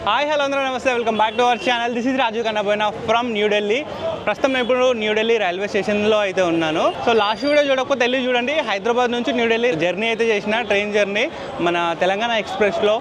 Hi hello అందరూ నమస్తే, welcome back to our channel. This is Raju Kannaboina from New Delhi. ప్రస్తుతం నేను ఇప్పుడు న్యూ ఢిల్లీ రైల్వే స్టేషన్లో అయితే ఉన్నాను. సో లాస్ట్ వీడియో చూడకపోతే వెళ్ళి చూడండి. హైదరాబాద్ నుంచి న్యూ ఢిల్లీ జర్నీ అయితే చేసిన, ట్రైన్ జర్నీ మన తెలంగాణ ఎక్స్ప్రెస్లో.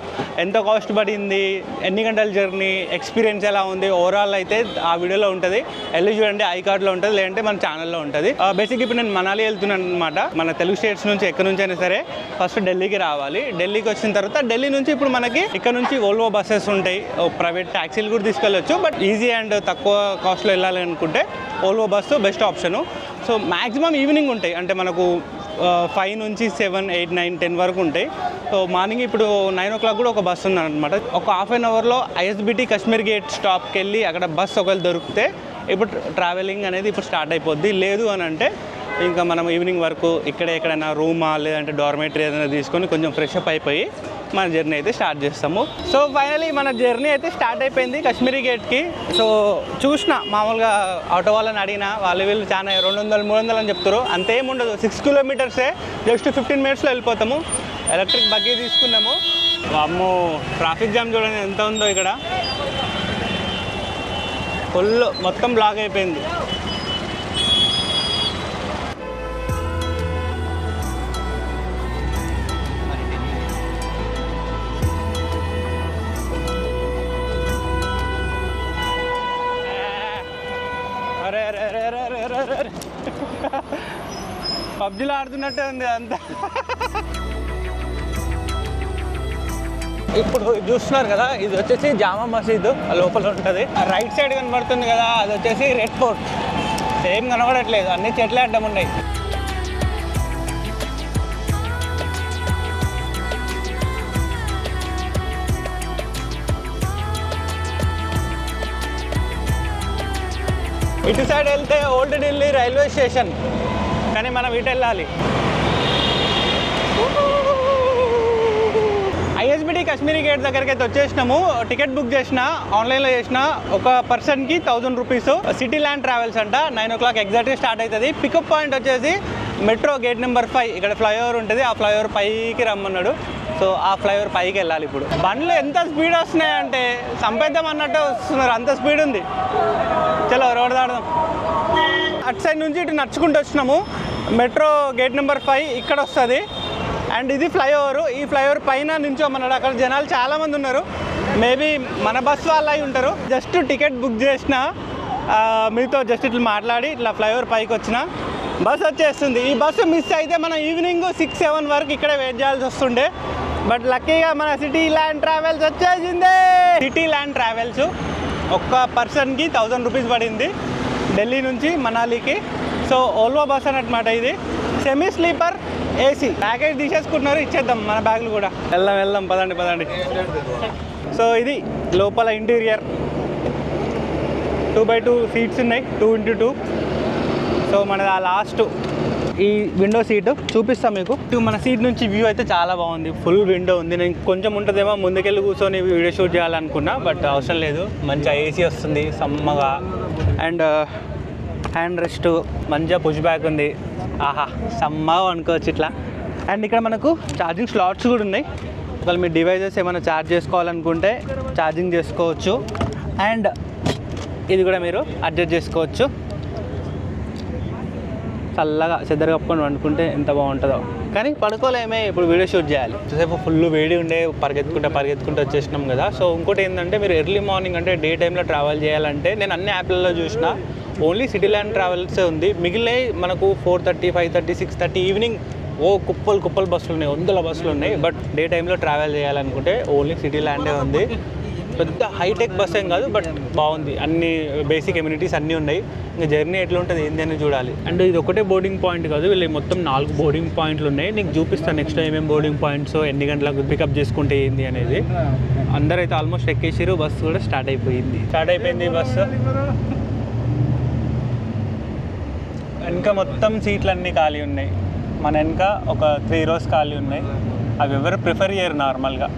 ఎంత కాస్ట్ పడింది, ఎన్ని గంటల జర్నీ, ఎక్స్పీరియన్స్ ఎలా ఉంది, ఓవరాల్ అయితే ఆ వీడియోలో ఉంటుంది. వెళ్ళి చూడండి, ఐ కార్డ్లో ఉంటుంది, లేదంటే మన ఛానల్లో ఉంటుంది. బేసిక్ ఇప్పుడు నేను మనాలి వెళ్తున్నాను అనమాట. మన తెలుగు స్టేట్స్ నుంచి ఎక్కడి నుంచి అయినా సరే ఫస్ట్ ఢిల్లీకి రావాలి. ఢిల్లీకి వచ్చిన తర్వాత ఢిల్లీ నుంచి ఇప్పుడు మనకి ఇక్కడ నుంచి ఓల్వో బస్సెస్ ఉంటాయి, ప్రైవేట్ ట్యాక్సీలు కూడా తీసుకెళ్ళొచ్చు. బట్ ఈజీ అండ్ తక్కువ కాస్ట్లో వెళ్ళాలి అనుకుంటే Volvo bus best option. So maximum evening ఉంటాయి, అంటే మనకు 5 నుంచి 7, 8, 9, 10 వరకు ఉంటాయి. సో మార్నింగ్ ఇప్పుడు 9 o'clock కూడా ఒక బస్సు ఉందన్నమాట. ఒక హాఫ్ అన్ అవర్లో ఐఎస్బిటి కాశ్మీర్ గేట్ స్టాప్కి వెళ్ళి అక్కడ బస్సు ఒకవేళ దొరికితే ఇప్పుడు ట్రావెలింగ్ అనేది ఇప్పుడు స్టార్ట్ అయిపోద్ది. లేదు అని అంటే ఇంకా మనం ఈవినింగ్ వరకు ఇక్కడే ఎక్కడైనా రూమా లేదంటే డార్మేటరీ ఏదైనా తీసుకొని కొంచెం ఫ్రెష్ అప్ అయిపోయి మన జర్నీ అయితే స్టార్ట్ చేస్తాము. సో ఫైనలీ మన జర్నీ అయితే స్టార్ట్ అయిపోయింది కాశ్మీరీ గేట్కి. సో చూసిన మామూలుగా ఆటో వాళ్ళని అడిగిన, వీళ్ళు చాలా 200-300 అని చెప్తారు. అంతేముండదు, 6 kilometers, జస్ట్ 15 minutesలో వెళ్ళిపోతాము. ఎలక్ట్రిక్ బగ్గీ తీసుకున్నాము. అమ్మో, ట్రాఫిక్ జామ్ చూడండి ఎంత ఉందో ఇక్కడ. ఫుల్ మొత్తం బ్లాక్ అయిపోయింది. అరే అరే అరే అరే అరే అరే అరే పబ్జీలో ఆడుతున్నట్టే ఉంది అంతా. ఇప్పుడు చూస్తున్నారు కదా, ఇది వచ్చేసి జామా మసీదు లోపల ఉంటుంది. రైట్ సైడ్ కనబడుతుంది కదా, అది వచ్చేసి రెడ్ ఫోర్ట్. సేమ్ కనబడట్లేదు, అన్ని చెట్లే అడ్డం ఉన్నాయి. ఇటు సైడ్ వెళ్తే ఓల్డ్ ఢిల్లీ రైల్వే స్టేషన్, కానీ మనం ఇటు వెళ్ళాలి. ఐఎస్బిటి కాశ్మీరీ గేట్ దగ్గరికి అయితే వచ్చేసినాము. టికెట్ బుక్ చేసిన, ఆన్లైన్లో చేసిన. ఒక పర్సన్కి 1000 rupees. సిటీ ల్యాండ్ ట్రావెల్స్ అంట. 9 o'clock ఎగ్జాక్ట్గా స్టార్ట్ అవుతుంది. పికప్ పాయింట్ వచ్చేసి మెట్రో గేట్ నెంబర్ 5. ఇక్కడ ఫ్లైఓవర్ ఉంటుంది, ఆ ఫ్లైఓవర్ పైకి రమ్మన్నాడు. సో ఆ ఫ్లైఓవర్ పైకి వెళ్ళాలి. ఇప్పుడు బండ్లు ఎంత స్పీడ్ వస్తున్నాయంటే సంపేద్దాం అన్నట్టు వస్తున్నారు, అంత స్పీడ్ ఉంది. చలో రోడ్ దాడదాం. అటు సైడ్ నుంచి ఇటు నడుచుకుంటూ వచ్చినాము. మెట్రో గేట్ నెంబర్ 5 ఇక్కడ వస్తుంది. అండ్ ఇది ఫ్లైఓవర్. ఈ ఫ్లైఓవర్ పైన నించోమన్నాడు. అక్కడ జనాలు చాలామంది ఉన్నారు. మేబీ మన బస్ వాళ్ళు అయి ఉంటారు. జస్ట్ టికెట్ బుక్ చేసిన, మీతో జస్ట్ ఇట్లా మాట్లాడి ఇట్లా ఫ్లైఓవర్ పైకి వచ్చిన. బస్ వచ్చేస్తుంది. ఈ బస్సు మిస్ అయితే మనం ఈవినింగ్ 6-7 వరకు ఇక్కడే వెయిట్ చేయాల్సి వస్తుండే. బట్ లక్కీగా మన సిటీ ల్యాండ్ ట్రావెల్స్ వచ్చేసింది. సిటీ ల్యాండ్ ట్రావెల్స్ ఒక్క పర్సన్కి 1000 rupees పడింది ఢిల్లీ నుంచి మనాలికి. సో ఓల్వో బస్ అన్నమాట. ఇది సెమీ స్లీపర్ ఏసీ. ప్యాకేజ్ తీసేసుకుంటున్నారు, ఇచ్చేద్దాం మన బ్యాగులు కూడా. వెళ్దాం పదండి. సో ఇది లోపల ఇంటీరియర్. 2x2 సీట్స్ ఉన్నాయి, 2x2. సో మనది ఆ లాస్ట్ ఈ విండో సీటు చూపిస్తాం మీకు. మన సీట్ నుంచి వ్యూ అయితే చాలా బాగుంది. ఫుల్ విండో ఉంది. నేను కొంచెం ఉంటుందేమో ముందుకెళ్ళి కూర్చొని వీడియో షూట్ చేయాలనుకున్నా, బట్ అవసరం లేదు. మంచిగా ఏసీ వస్తుంది సమ్మగా. అండ్ హ్యాండ్ రెస్ట్, మంచిగా పుష్ బ్యాక్ ఉంది. ఆహా, సమ్మగా అనుకోవచ్చు ఇట్లా. అండ్ ఇక్కడ మనకు ఛార్జింగ్ స్లాట్స్ కూడా ఉన్నాయి. ఒకవేళ మీ డివైజెస్ ఏమైనా ఛార్జ్ చేసుకోవాలనుకుంటే ఛార్జింగ్ చేసుకోవచ్చు. అండ్ ఇది కూడా మీరు అడ్జస్ట్ చేసుకోవచ్చు. చల్లగా చెద్దరు కప్పుకొని వండుకుంటే ఎంత బాగుంటుందో. కానీ పడుకోలేమే, ఇప్పుడు వీడియో షూట్ చేయాలి. సేపు ఫుల్ వేడి ఉండే, పరిగెత్తుకుంటూ వచ్చేసినాం కదా. సో ఇంకోటి ఏంటంటే, మీరు ఎర్లీ మార్నింగ్ అంటే డే టైంలో ట్రావెల్ చేయాలంటే నేను అన్ని యాప్లలో చూసిన ఓన్లీ సిటీ ల్యాండ్ ట్రావెల్సే ఉంది. మిగిలిన మనకు 4:30, 5:30, 6:30 ఈవినింగ్ కుప్పలు బస్సులు ఉన్నాయి, 100 బస్సులు ఉన్నాయి. బట్ డే టైంలో ట్రావెల్ చేయాలనుకుంటే ఓన్లీ సిటీ ల్యాండే ఉంది. పెద్ద హైటెక్ బస్ ఏం కాదు, బట్ బాగుంది. అన్ని బేసిక్ ఎమ్యూనిటీస్ అన్నీ ఉన్నాయి. ఇంకా జర్నీ ఎట్లా ఉంటుంది ఏంటి అని చూడాలి. అండ్ ఇది ఒకటే బోర్డింగ్ పాయింట్ కాదు, వీళ్ళు మొత్తం 4 బోర్డింగ్ పాయింట్లు ఉన్నాయి. నీకు చూపిస్తాను నెక్స్ట్ ఏమేమి బోర్డింగ్ పాయింట్స్, ఎన్ని గంటలకు పికప్ చేసుకుంటే ఏంది అనేది. అందరైతే ఆల్మోస్ట్ ఎక్కేసారు. బస్సు కూడా స్టార్ట్ అయిపోయింది బస్సు. వెనక మొత్తం సీట్లు అన్నీ ఖాళీ ఉన్నాయి. మన వెనక ఒక 3 rows ఖాళీ ఉన్నాయి. అవి ఎవరు ప్రిఫర్ చేయరు నార్మల్గా.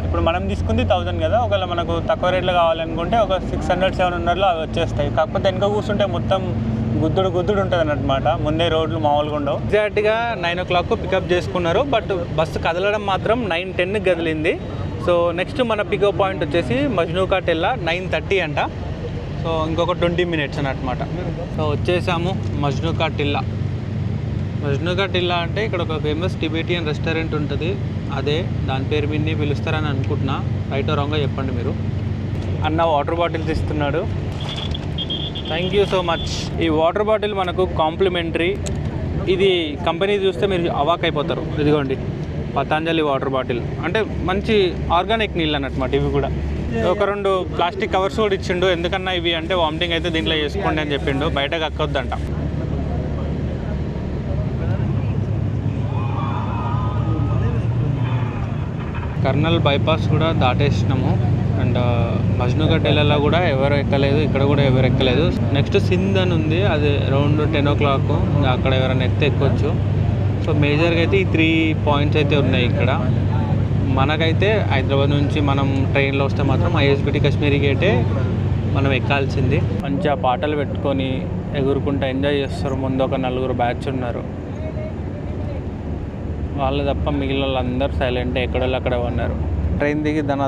ఇప్పుడు మనం తీసుకుంది 1000 కదా. ఒకవేళ మనకు తక్కువ రేట్లో కావాలనుకుంటే ఒక 600-700లో అవి వచ్చేస్తాయి. కాకపోతే వెనక కూర్చుంటే మొత్తం గుద్దుడు ఉంటుంది అన్నమాట. ముందే రోడ్లు మామూలుగా ఉండవు. ఎగ్జాక్ట్గా 9 o'clock పికప్ చేసుకున్నారు. బట్ బస్సు కదలడం మాత్రం 9:10కి కదిలింది. సో నెక్స్ట్ మన పికప్ పాయింట్ వచ్చేసి మజ్ను కా టిల్లా 9:30 అంట. సో ఇంకొక 20 minutes అన్నమాట. సో వచ్చేసాము మజ్ను కా టిల్లా. మజ్ను కా టిల్లా అంటే ఇక్కడ ఒక ఫేమస్ టిబెటియన్ రెస్టారెంట్ ఉంటుంది, అదే దాని పేరు విని పిలుస్తారని అనుకుంటున్నా. రైట్ రాంగ్గా చెప్పండి మీరు. అన్న వాటర్ బాటిల్స్ ఇస్తున్నాడు, థ్యాంక్ యూ సో మచ్. ఈ వాటర్ బాటిల్ మనకు కాంప్లిమెంటరీ. ఇది కంపెనీ చూస్తే మీరు అవాక్ అయిపోతారు. ఇదిగోండి పతంజలి వాటర్ బాటిల్, అంటే మంచి ఆర్గానిక్ నీళ్ళు అన్నమాట. ఇవి కూడా ఒక 2 ప్లాస్టిక్ కవర్స్ కూడా ఇచ్చిండు. ఎందుకన్నా ఇవి అంటే వామిటింగ్ అయితే దీంట్లో చేసుకోండి అని చెప్పిండు, బయట కక్కొద్దంట. కర్నల్ బైపాస్ కూడా దాటేసినాము. అండ్ మజ్ను కా టిల్లాలో కూడా ఎవరు ఎక్కలేదు, ఇక్కడ కూడా ఎవరు ఎక్కలేదు. నెక్స్ట్ సింధ్ అని ఉంది, అది అరౌండ్ 10 o'clock. అక్కడ ఎవరైనా ఎక్కొచ్చు. సో మేజర్గా అయితే ఈ 3 points అయితే ఉన్నాయి ఇక్కడ. మనకైతే హైదరాబాద్ నుంచి మనం ట్రైన్లో వస్తే మాత్రం ఐఎస్బిటి కాశ్మీరీ గేటే మనం ఎక్కాల్సింది. మంచిగా పాటలు పెట్టుకొని ఎగురుకుంటూ ఎంజాయ్ చేస్తారు. ముందు ఒక 4 బ్యాచ్ ఉన్నారు, వాళ్ళు తప్ప మిగిలిన వాళ్ళందరూ సైలెంట్, ఎక్కడోళ్ళు అక్కడ ఉన్నారు. ట్రైన్ దిగి దన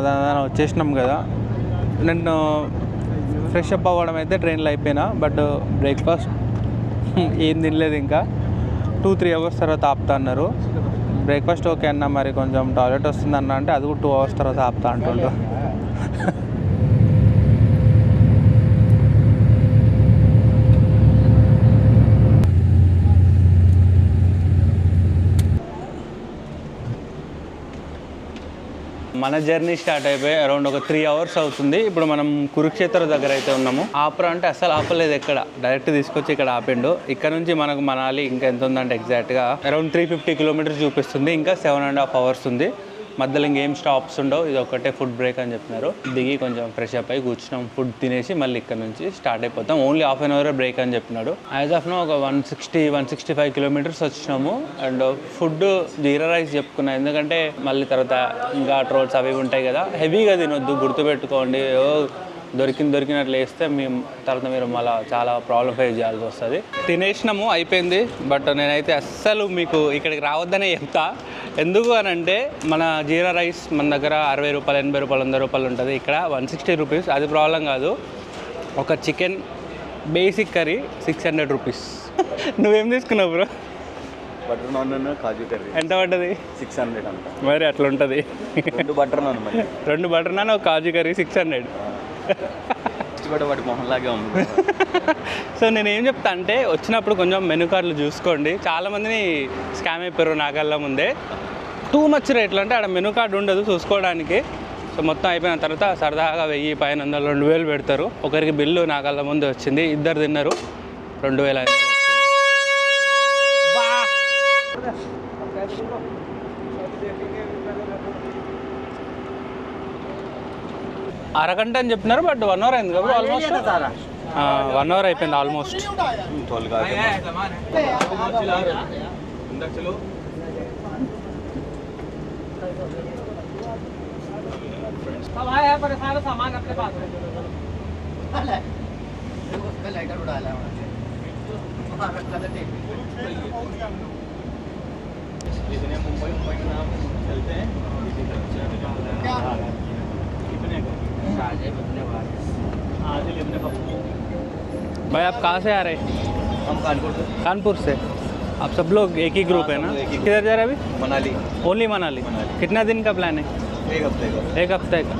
వచ్చేసినాం కదా. నేను ఫ్రెష్ అప్ అవ్వడం అయితే ట్రైన్లో అయిపోయినా, బట్ బ్రేక్ఫాస్ట్ ఏం తినలేదు. ఇంకా 2-3 hours తర్వాత ఆపుతా అన్నారు. బ్రేక్ఫాస్ట్ ఓకే అన్న, మరి కొంచెం టాయిలెట్ వస్తుందన్న అంటే అది కూడా 2 hours తర్వాత ఆపుతా అంటుండ్రు. మన జర్నీ స్టార్ట్ అయిపోయి అరౌండ్ ఒక 3 hours అవుతుంది. ఇప్పుడు మనం కురుక్షేత్ర దగ్గర అయితే ఉన్నాము. ఆపరా అంటే అసలు ఆపలేదు, ఎక్కడ డైరెక్ట్ తీసుకొచ్చి ఇక్కడ ఆపిండు. ఇక్కడ నుంచి మనకు మనాలి ఇంకా ఎంత ఉందంటే ఎగ్జాక్ట్గా అరౌండ్ 350 kilometers చూపిస్తుంది. ఇంకా 7.5 hours ఉంది. మధ్యలో ఇంకేం స్టాప్స్ ఉండవు, ఇది ఒకటే ఫుడ్ బ్రేక్ అని చెప్పినారు. దిగి కొంచెం ఫ్రెష్ అప్ అయ్యి కూర్చున్నాం, ఫుడ్ తినేసి మళ్ళీ ఇక్కడ నుంచి స్టార్ట్ అయిపోతాం. ఓన్లీ 1/2 hour బ్రేక్ అని చెప్పినాడు. యాజ్ ఆఫ్ నో ఒక 160-165 kilometers వచ్చినాము. అండ్ ఫుడ్ జీరా రైస్ చెప్పుకున్నాం, ఎందుకంటే మళ్ళీ తర్వాత ఇంకా రోడ్స్ అవి ఉంటాయి కదా, హెవీగా తినొద్దు, గుర్తుపెట్టుకోండి. దొరికినట్లు వేస్తే మేము తర్వాత మీరు మళ్ళీ చాలా ప్రాబ్లం ఫేస్ చేయాల్సి వస్తుంది. తినేసినాము, అయిపోయింది. బట్ నేనైతే అస్సలు మీకు ఇక్కడికి రావద్దనే చెప్తా. ఎందుకు అని అంటే మన జీరా రైస్ మన దగ్గర 60 రూపాయలు, 80 రూపాయలు, 100 రూపాయలు ఉంటుంది. ఇక్కడ 160 rupees. అది ప్రాబ్లం కాదు. ఒక చికెన్ బేసిక్ కర్రీ 600 rupees. నువ్వేం తీసుకున్నావు బ్రో? బటర్ నాన్ కాజు కర్రీ ఎంత పడ్డది? 600 అంట. మరి అట్లా ఉంటుంది. 2 బటర్ నాన్, 2 బటర్ నాన్, ఒక కాజు కర్రీ 600. వాటి మొహంలాగే ఉంది. సో నేను ఏం చెప్తా అంటే వచ్చినప్పుడు కొంచెం మెనూ కార్డులు చూసుకోండి. చాలామందిని స్కామ్ అయిపోయారు నాకల్లా ముందే. టూ మచ్ రేట్లు అంటే ఆడ మెనూ కార్డు ఉండదు చూసుకోవడానికి. సో మొత్తం అయిపోయిన తర్వాత సరదాగా 1000 పైన 2000 పెడతారు. ఒకరికి బిల్లు నాకల్లా ముందే వచ్చింది, 2 తిన్నారు, 2500 వచ్చింది. అరగంట అని చెప్పినారు, బట్ 1 hour అయింది కదా ఆల్మోస్ట్. 1 hour అయిపోయింది ఆల్మోస్ట్. भाई आप कहाँ से आ रहे हैं? हम कानपुर से. आप सब लोग एक ही ग्रुप है ना? किधर जा रहे हैं अभी? मनाली. ओनली मनाली. कितना दिन का प्लान है? 1 हफ्ते का. 1 हफ्ते का.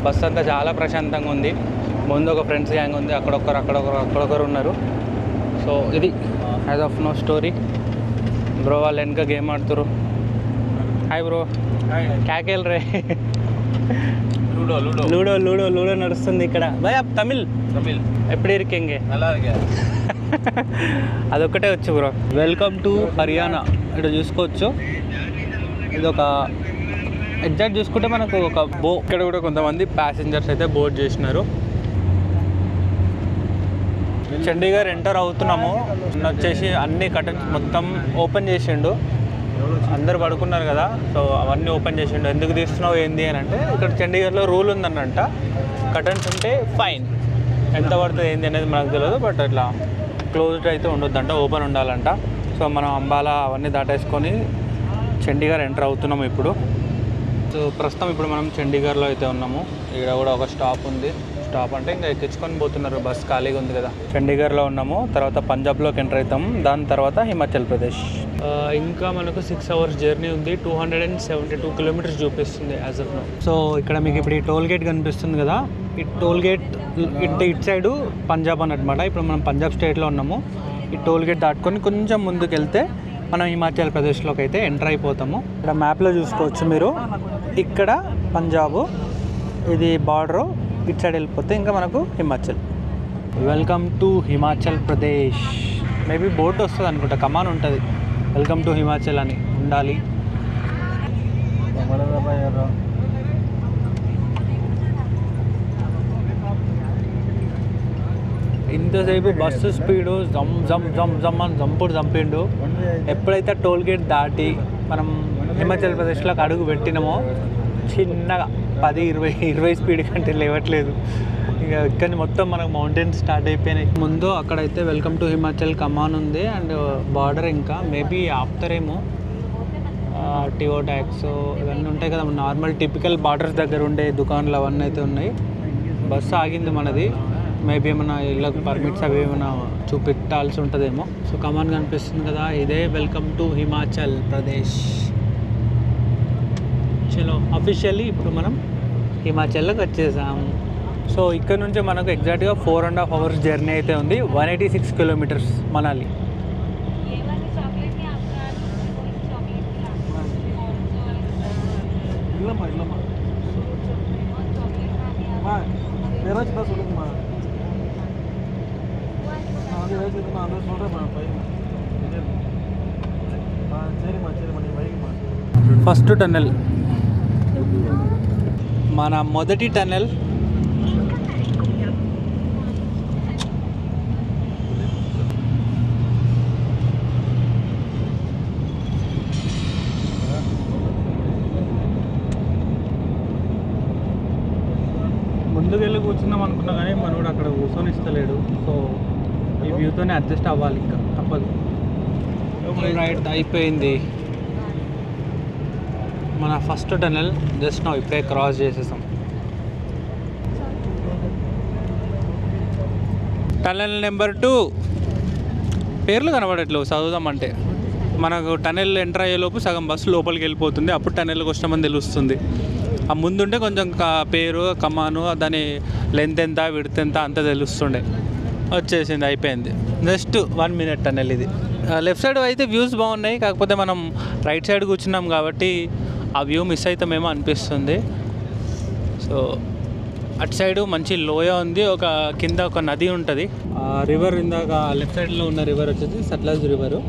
బస్ అంతా చాలా ప్రశాంతంగా ఉంది. ముందు ఒక ఫ్రెండ్స్ గ్యాంగ్ ఉంది, అక్కడొకరు ఉన్నారు. సో ఇది as of now story. Bro వాళ్ళు వెనక గేమ్ ఆడుతురు. హాయ్ బ్రో, క్యాకేల్ రే. లూడో నడుస్తుంది ఇక్కడ. భయ్ అప్ తమిళ్ ఎప్పుడు ఇరికెంగే అదొక్కటే వచ్చు బ్రో. Welcome to Haryana. ఇక్కడ చూసుకోవచ్చు, ఇది ఒక ఎగ్జాక్ట్ చూసుకుంటే మనకు ఒక ఇక్కడ కూడా కొంతమంది ప్యాసింజర్స్ అయితే బోర్డ్ చేసినారు. చండీగఢ్ ఎంటర్ అవుతున్నాము. వచ్చేసి అన్ని కర్టన్స్ మొత్తం ఓపెన్ చేసిండు. అందరు పడుకున్నారు కదా, సో అవన్నీ ఓపెన్ చేసిండు. ఎందుకు తీస్తున్నావు ఏంది అని అంటే, ఇక్కడ చండీగఢ్లో రూల్ ఉందనంట, కర్టన్స్ ఉంటే ఫైన్, ఎంత పడుతుంది ఏంది అనేది మనకు తెలియదు, బట్ అట్లా క్లోజ్డ్ అయితే ఉండొద్దంట, ఓపెన్ ఉండాలంట. సో మనం అంబాలా అవన్నీ దాటేసుకొని చండీగఢ్ ఎంటర్ అవుతున్నాము ఇప్పుడు. సో ప్రస్తుతం ఇప్పుడు మనం చండీగఢ్లో అయితే ఉన్నాము. ఇక్కడ కూడా ఒక స్టాప్ ఉంది. స్టాప్ అంటే ఇంకా ఎక్కించుకొని పోతున్నారు, బస్ ఖాళీగా ఉంది కదా. చండీగఢ్లో ఉన్నాము, తర్వాత పంజాబ్లోకి ఎంటర్ అవుతాం, దాని తర్వాత హిమాచల్ ప్రదేశ్. ఇంకా మనకు 6 hours జర్నీ ఉంది. 272 kilometers చూపిస్తుంది యాజ్ ఆఫ్ నౌ. సో ఇక్కడ మీకు ఇప్పుడు ఈ టోల్ గేట్ కనిపిస్తుంది కదా, ఈ టోల్ గేట్ ఇటు సైడు పంజాబ్ అన్నమాట. ఇప్పుడు మనం పంజాబ్ స్టేట్లో ఉన్నాము. ఈ టోల్ గేట్ దాటుకొని కొంచెం ముందుకు వెళ్తే మనం హిమాచల్ ప్రదేశ్లోకి అయితే ఎంటర్ అయిపోతాము. ఇక్కడ మ్యాప్లో చూసుకోవచ్చు మీరు, ఇక్కడ పంజాబ్, ఇది బార్డరు, ఇటు సైడ్ వెళ్ళిపోతే ఇంకా మనకు Himachal. Welcome to Himachal Pradesh. Maybe board వస్తుంది అనుకుంటా, కమాన్ ఉంటుంది, వెల్కమ్ టు హిమాచల్ అని ఉండాలి. ఇంతసేపు బస్సు స్పీడు జమ్ జమ్ జమ్ జమ్ అని చంపిండు. ఎప్పుడైతే టోల్ గేట్ దాటి మనం హిమాచల్ ప్రదేశ్లోకి అడుగు పెట్టినామో చిన్నగా 10-20 స్పీడ్ కంటే లేవట్లేదు. ఇక ఇక్కడ మొత్తం మనకు మౌంటైన్స్ స్టార్ట్ అయిపోయినాయి. ముందు అక్కడైతే వెల్కమ్ టు హిమాచల్ కమాన్ ఉంది అండ్ బార్డర్, ఇంకా మేబీ ఆపుతారేమో. టివో ట్యాక్స్ ఇవన్నీ ఉంటాయి కదా నార్మల్ టిపికల్ బార్డర్స్ దగ్గర ఉండే దుకాణాలు అవన్నీ అయితే ఉన్నాయి. బస్సు ఆగింది మనది, మేబీ ఏమైనా ఇళ్ళకు పర్మిట్స్ అవి ఏమైనా చూపెట్టాల్సి ఉంటుందేమో. సో కమాన్ కనిపిస్తుంది కదా, ఇదే వెల్కమ్ టు హిమాచల్ ప్రదేశ్. చలో అఫీషియల్లీ ఇప్పుడు మనం హిమాచల్లోకి వచ్చేసాము. సో ఇక్కడ నుంచి మనకు ఎగ్జాక్ట్గా 4.5 hours జర్నీ అయితే ఉంది. 186 kilometers మనాలి. ఫస్ట్ టన్నెల్, మన మొదటి టన్నెల్. ముందుకు వెళ్ళి కూర్చుందాం అనుకున్నా కానీ మనోడు అక్కడ కూర్చొని ఇస్తలేడు. సో ఈ వ్యూతోనే అడ్జస్ట్ అవ్వాలి, ఇంకా తప్పదు. రైట్ అయిపోయింది మన ఫస్ట్ టన్నెల్. జస్ట్ నా ఇప్పుడే క్రాస్ చేసేసాం. టన్నెల్ నెంబర్ 2 పేర్లు కనబడట్లేవు చదువుదామంటే. మనకు టన్నెల్ ఎంటర్ అయ్యేలోపు సగం బస్సు లోపలికి వెళ్ళిపోతుంది, అప్పుడు టన్నెల్కి వచ్చినామని తెలుస్తుంది. ఆ ముందుంటే కొంచెం పేరు కమాను, దాని లెంత్ ఎంత విడ్త్ ఎంత అంత తెలుస్తుండే. వచ్చేసింది, అయిపోయింది. జస్ట్ 1 minute టన్నెల్ ఇది. లెఫ్ట్ సైడ్ అయితే వ్యూస్ బాగున్నాయి, కాకపోతే మనం రైట్ సైడ్ కూర్చున్నాం కాబట్టి ఆ వ్యూ మిస్ అవుతామేమో అనిపిస్తుంది. సో అటు సైడు మంచి లోయ ఉంది, ఒక కింద ఒక నది ఉంటుంది. ఆ రివర్ ఇందాక లెఫ్ట్ సైడ్లో ఉన్న రివర్ వచ్చేసి సట్లెజ్ రివరు.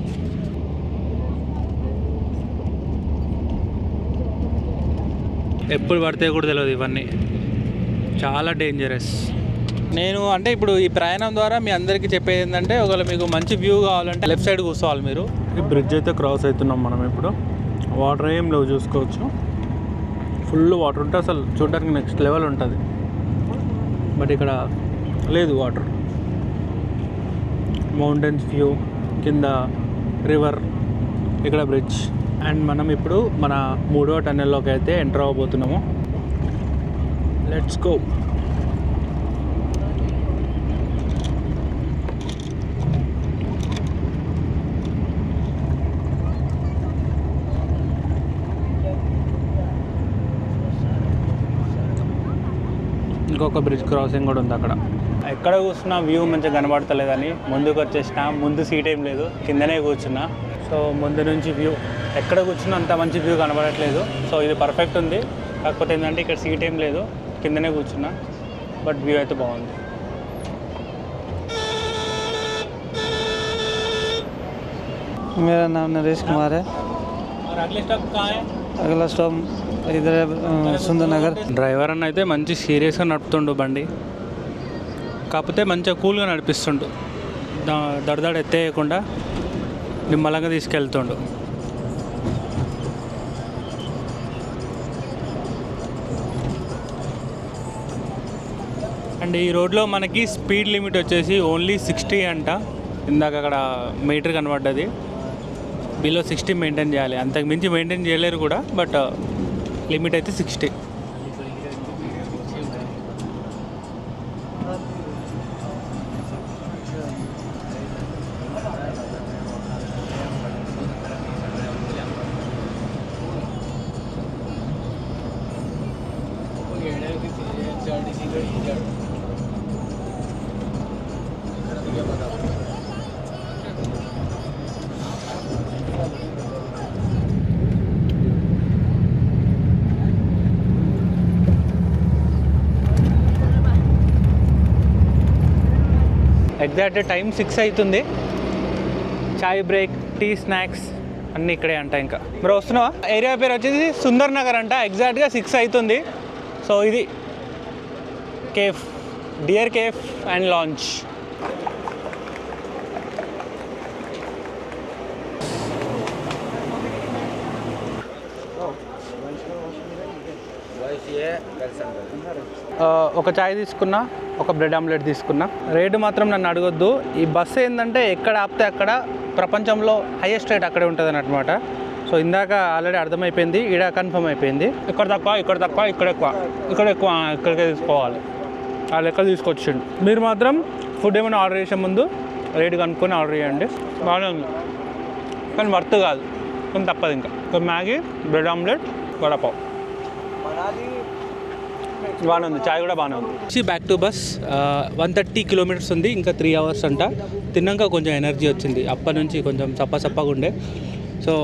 ఎప్పుడు పడితే కూడా తెలియదు, ఇవన్నీ చాలా డేంజరస్. నేను అంటే ఇప్పుడు ఈ ప్రయాణం ద్వారా మీ అందరికీ చెప్పేది ఏంటంటే, ఒకవేళ మీకు మంచి వ్యూ కావాలంటే లెఫ్ట్ సైడ్ కూర్చోవాలి మీరు. ఈ బ్రిడ్జ్ అయితే క్రాస్ అవుతున్నాం మనం ఇప్పుడు. వాటర్ ఏం లేవు చూసుకోవచ్చు, ఫుల్ వాటర్ ఉంటే అసలు చూడడానికి నెక్స్ట్ లెవెల్ ఉంటుంది. బట్ ఇక్కడ లేదు వాటర్. మౌంటైన్స్ వ్యూ, కింద రివర్, ఇక్కడ బ్రిడ్జ్. అండ్ మనం ఇప్పుడు మన 3వ టన్నెల్లోకి అయితే ఎంటర్ అవ్వబోతున్నాము. Let's go. ఇంకొక బ్రిడ్జ్ క్రాసింగ్ కూడా ఉంది అక్కడ. ఎక్కడ కూర్చున్నా వ్యూ మంచిగా కనబడతలేదని ముందుకు వచ్చేసిన. ముందు సీట్ ఏం లేదు, కిందనే కూర్చున్నా. సో ముందు నుంచి వ్యూ ఎక్కడ కూర్చున్నా అంత మంచి వ్యూ కనబడట్లేదు. సో ఇది పర్ఫెక్ట్ ఉంది, కాకపోతే ఏంటంటే ఇక్కడ సీట్ ఏం లేదు, కిందనే కూర్చున్నా. బట్ వ్యూ అయితే బాగుంది. मेरा नाम नरेश कुमार है। और अगले स्टॉप कहाँ है? अगला स्टॉप इधर है सुंदरनगर। డ్రైవర్ అన్న అయితే మంచి సీరియస్గా నడుపుతుండు బండి, కాకపోతే మంచిగా కూల్గా నడిపిస్తుండు. దడదడ ఎత్తేయకుండా నిమ్మలంగా తీసుకెళ్తుండు. అండ్ ఈ రోడ్లో మనకి స్పీడ్ లిమిట్ వచ్చేసి ఓన్లీ 60 అంట. ఇందాక అక్కడ మీటర్ కనబడ్డది. బిలో 60 మెయింటైన్ చేయాలి, అంతకు మించి మెయింటైన్ చేయలేరు కూడా, బట్ లిమిట్ అయితే 60. ఎగ్జాక్ట్ టైం 6 అవుతుంది. చాయ్ బ్రేక్, టీ, స్నాక్స్ అన్నీ ఇక్కడే అంట. ఇంకా మరి వస్తున్నావా? ఏరియా పేరు వచ్చేసి సుందర్ నగర్ అంట. ఎగ్జాక్ట్గా 6 అవుతుంది. సో ఇది cafe, dear cafe and launch. ఒక చాయ్ తీసుకున్నా, ఒక బ్రెడ్ ఆమ్లెట్ తీసుకున్నా. రేటు మాత్రం నన్ను అడగొద్దు. ఈ బస్సు ఏంటంటే ఎక్కడ ఆపితే అక్కడ ప్రపంచంలో హైయెస్ట్ రేట్ అక్కడే ఉంటుంది అన్నమాట. సో ఇందాక ఆల్రెడీ అర్థమైపోయింది, ఈడ కన్ఫర్మ్ అయిపోయింది. ఇక్కడ తక్కువ, ఇక్కడ తక్కువ, ఇక్కడ ఎక్కువ, ఇక్కడ ఎక్కువ, ఇక్కడికే తీసుకోవాలి. ఆ లెక్క తీసుకొచ్చిండు. మీరు మాత్రం ఫుడ్ ఏమైనా ఆర్డర్ చేసే ముందు రేటు కనుక్కొని ఆర్డర్ చేయండి. బాగానే ఉంది, కానీ వర్త్ కాదు, కానీ తప్పదు. ఇంకా మ్యాగీ, బ్రెడ్ ఆమ్లెట్, వడపావ్ బాగానే ఉంది. చాయ్ కూడా బాగానే ఉంది. బ్యాక్ టు బస్ 130 కిలోమీటర్స్ ఉంది, ఇంకా 3 అవర్స్ అంట. తిన్నాక కొంచెం ఎనర్జీ వచ్చింది, అప్పటి నుంచి కొంచెం చప్పగా ఉండే. సో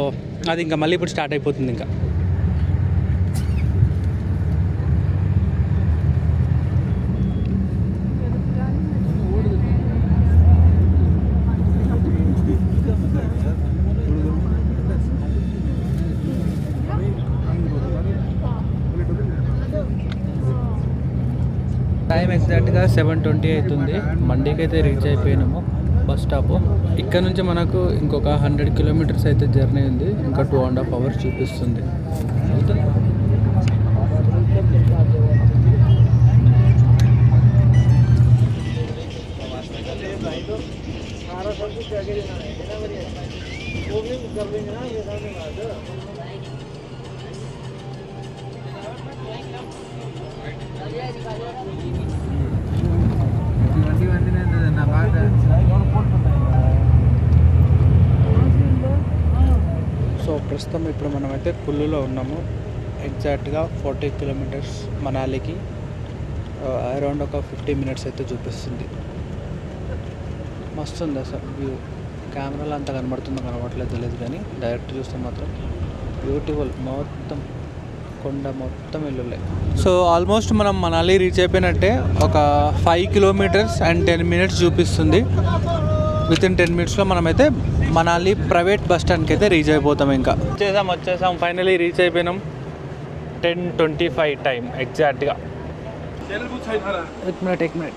అది ఇంకా మళ్ళీ ఇప్పుడు స్టార్ట్ అయిపోతుంది. ఇంకా టైం ఎగ్జాక్ట్గా 7:20 అవుతుంది. మండీకి అయితే రీచ్ అయిపోయినాము బస్ స్టాప్. ఇక్కడ నుంచి మనకు ఇంకొక 100 కిలోమీటర్స్ అయితే జర్నీ ఉంది. ఇంకా 2.5 అవర్స్ చూపిస్తుంది. సో ప్రస్తుతం ఇప్పుడు మనమైతే కుల్లులో ఉన్నాము. ఎగ్జాక్ట్గా 40 కిలోమీటర్స్ మనాలికి. అరౌండ్ ఒక 50 మినిట్స్ అయితే చూపిస్తుంది. మస్తు ఉంది అసలు వ్యూ. కెమెరాలో అంత కనబడుతుందో కనబడట్లేదు తెలియదు, కానీ డైరెక్ట్ చూస్తే మాత్రం బ్యూటిఫుల్. మొత్తం కొండ మొత్తం ఇల్లులే. సో ఆల్మోస్ట్ మనం మనాలి రీచ్ అయిపోయినట్టే. ఒక 5 కిలోమీటర్స్ అండ్ 10 మినిట్స్ చూపిస్తుంది. వితిన్ 10 మినిట్స్లో మనమైతే మనాలి ప్రైవేట్ బస్ స్టాండ్కి అయితే రీచ్ అయిపోతాం. ఇంకా వచ్చేసాం ఫైనలీ రీచ్ అయిపోయినాం. 10:25 టైం ఎగ్జాక్ట్గా. एक मिनट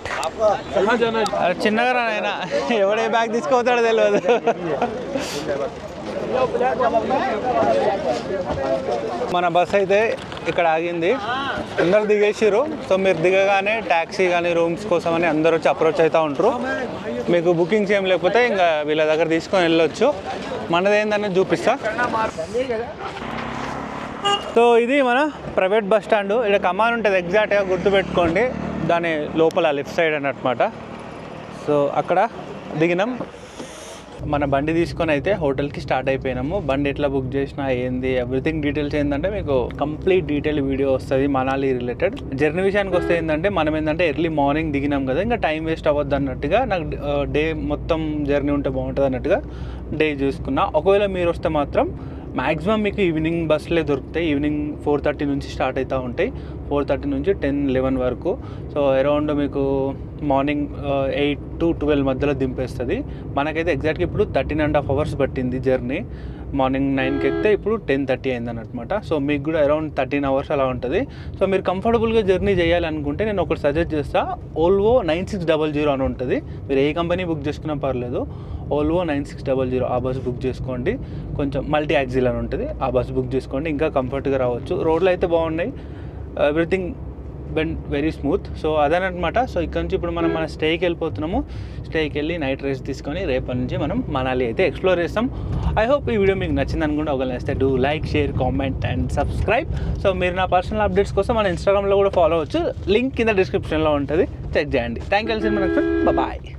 చిన్నగా రాయన ఎవడే బ్యాగ్ తీసుకోతాడో తెలియదు. మన బస్ అయితే ఇక్కడ ఆగింది, అందరు దిగేసారు. సో మీరు దిగగానే ట్యాక్సీ కానీ రూమ్స్ కోసం అని అందరూ వచ్చి అప్రోచ్ అవుతూ ఉంటారు. మీకు బుకింగ్స్ ఏం లేకపోతే ఇంకా వీళ్ళ దగ్గర తీసుకొని వెళ్ళొచ్చు. మనది ఏందనేది చూపిస్తా. సో ఇది మన ప్రైవేట్ బస్ స్టాండ్. ఇక్కడ కమాన్ ఉంటుంది, ఎగ్జాక్ట్గా గుర్తుపెట్టుకోండి. దాని లోపల లెఫ్ట్ సైడ్ అన్నమాట. సో అక్కడ దిగినాం. మన బండి తీసుకొని అయితే హోటల్కి స్టార్ట్ అయిపోయినాము. బండి ఎట్లా బుక్ చేసినా ఏంది ఎవ్రీథింగ్ డీటెయిల్స్ ఏంటంటే మీకు కంప్లీట్ డీటెయిల్ వీడియో వస్తుంది మనాలి రిలేటెడ్. జర్నీ విషయానికి వస్తే ఏంటంటే మనం ఏంటంటే ఎర్లీ మార్నింగ్ దిగినాం కదా, ఇంకా టైం వేస్ట్ అవ్వద్దు అన్నట్టుగా నాకు డే మొత్తం జర్నీ ఉంటే బాగుంటుంది అన్నట్టుగా డే చూసుకున్నా. ఒకవేళ మీరు వస్తే మాత్రం మ్యాక్సిమం మీకు ఈవినింగ్ బస్సులే దొరుకుతాయి. ఈవినింగ్ 4:30 నుంచి స్టార్ట్ అవుతూ ఉంటాయి. 4:30 నుంచి 10-11 వరకు. సో అరౌండ్ మీకు మార్నింగ్ 8 to 12 మధ్యలో దింపేస్తుంది. మనకైతే ఎగ్జాక్ట్గా ఇప్పుడు 13.5 అవర్స్ పట్టింది జర్నీ. మార్నింగ్ 9కి ఎక్కితే ఇప్పుడు 10:30 అయింది అనమాట. సో మీకు కూడా అరౌండ్ 13 అవర్స్ అలా ఉంటుంది. సో మీరు కంఫర్టబుల్గా జర్నీ చేయాలనుకుంటే నేను ఒకటి సజెస్ట్ చేస్తాను. ఓల్వో 9600 అని ఉంటుంది. మీరు ఏ కంపెనీ బుక్ చేసుకున్నా పర్లేదు. ఓల్వో 9600 ఆ బస్ బుక్ చేసుకోండి. కొంచెం మల్టీ యాక్సిల్ అని ఉంటుంది, ఆ బస్ బుక్ చేసుకోండి. ఇంకా కంఫర్ట్గా రావచ్చు. రోడ్లు అయితే బాగున్నాయి, everything bend very smooth. So అదనమాట. సో ఇక్కడ నుంచి ఇప్పుడు మనం మన స్టేకి వెళ్ళిపోతున్నాము. స్టేకి వెళ్ళి నైట్ రెస్ట్ తీసుకొని రేపటి నుంచి మనం మనాలి అయితే ఎక్స్ప్లోర్ చేస్తాం. ఐ హోప్ ఈ వీడియో మీకు నచ్చింది అనుకుంటే ఒకవేళ నచ్చితే do like, share, comment and subscribe. So మీరు నా పర్సనల్ అప్డేట్స్ కోసం మన ఇన్స్టాగ్రామ్లో కూడా ఫాలో అవ్వచ్చు. లింక్ కింద డిస్క్రిప్షన్లో ఉంటుంది, చెక్ చేయండి. Thank you. బాయ్.